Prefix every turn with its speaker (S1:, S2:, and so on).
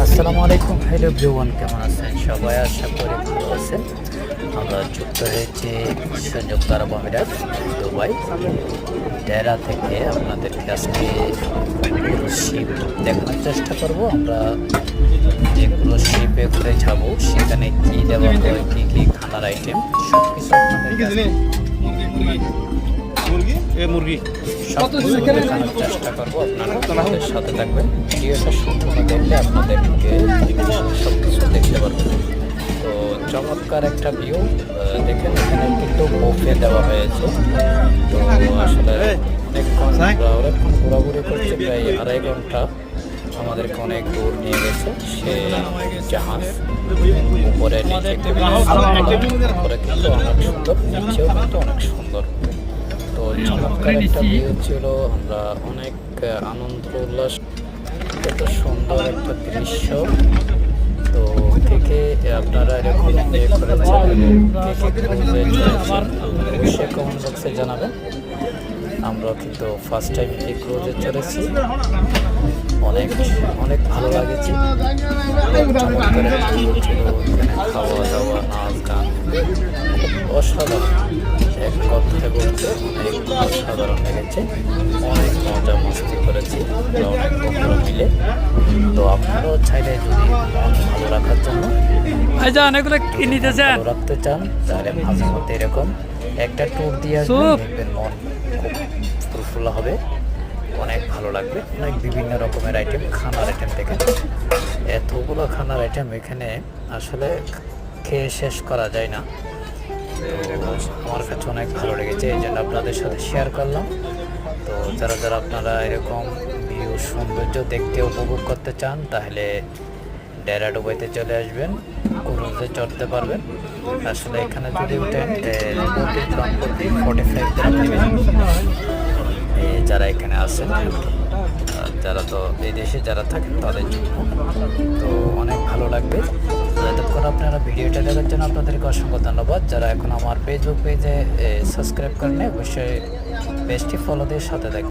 S1: আসসালামু আলাইকুম, hello everyone, কেমন আছেন সবাই? আশা করি ভালো আছেন। আমরা যুক্ত হয়েছি সংযুক্ত আরব আমিরাত, দুবাই ডেরা থেকে। আপনাদেরকে আজকে শিপ দেখানোর চেষ্টা করব। আমরা যেগুলো শিপে করে যাব সেখানে কী দেওয়া হয়, কী কী খানার আইটেম, সব কিছু দেখানোর চেষ্টা করবো। আপনারা আমাদের সাথে থাকবেন, ভিডিওটা সম্পূর্ণ দেখলে আপনাদেরকে সব কিছু দেখতে পারবেন। তো চমৎকার একটা ভিউ দেখেন। এখানে কিন্তু বুফে দেওয়া হয়েছে। তো আসলে অনেকক্ষণ ঘোরাঘুরি করছে, প্রায় 2.5 ঘন্টা আমাদেরকে অনেক দূর নিয়ে গেছে সে জাহাজ। উপরে নিচে উপরে কিন্তু অনেক সুন্দর, নিচেও কিন্তু অনেক সুন্দর। তো চমৎকার একটা ভিউ ছিল। আমরা অনেক আনন্দ উল্লাস, কত সুন্দর একটা দৃশ্য। তো থেকে আপনারা এরকম এনজয় করেছেন অবশ্যই কমেন্ট বক্সে জানাবেন। আমরা কিন্তু ফার্স্ট টাইম এই ক্রুজে চড়েছি, অনেক অনেক ভালো লাগেছে। চমৎকার একটা ভিউ ছিল। এখানে খাওয়া দাওয়া, নাচ গান অসাধারণ। এক কথায় বলতে অনেক অসাধারণ লেগেছে। অনেক মজা মস্তি করেছি আমরা অনেক বন্ধুরা মিলে। তো আপনারাও চাইলে যদি মন ভালো রাখার জন্য ভালো রাখতে চান, তাহলে মাঝে মধ্যে এরকম একটা ট্যুর দিয়ে আসবেন, দেখবেন মন খুব ফুরফুল্ল হবে, অনেক ভালো লাগবে। অনেক বিভিন্ন রকমের আইটেম, খানার আইটেম থেকে এতগুলো খানার আইটেম এখানে আসলে খেয়ে শেষ করা যায় না। তো আমার কাছে অনেক ভালো লেগেছে, এই জন্য আপনাদের সাথে শেয়ার করলাম। তো যারা যারা আপনারা এরকম ভিউ সৌন্দর্য দেখতে উপভোগ করতে চান, তাহলে ডেরা দুবাইতে চলে আসবেন, ক্রুজে চড়তে পারবেন। আসলে এখানে যদি উঠেন প্রতি 45 দিরহাম নেবেন যারা এখানে আছেন, যারা তো এই দেশে যারা থাকেন তাদের জন্য। তো অনেক ভালো লাগবে। এতক্ষণ আপনারা ভিডিওটা দেখার জন্য আপনাদেরকে অসংখ্য ধন্যবাদ। যারা এখন আমার ফেসবুক পেজে সাবস্ক্রাইব করেন, অবশ্যই পেজটি ফলো দিয়ে সাথে থাকবেন।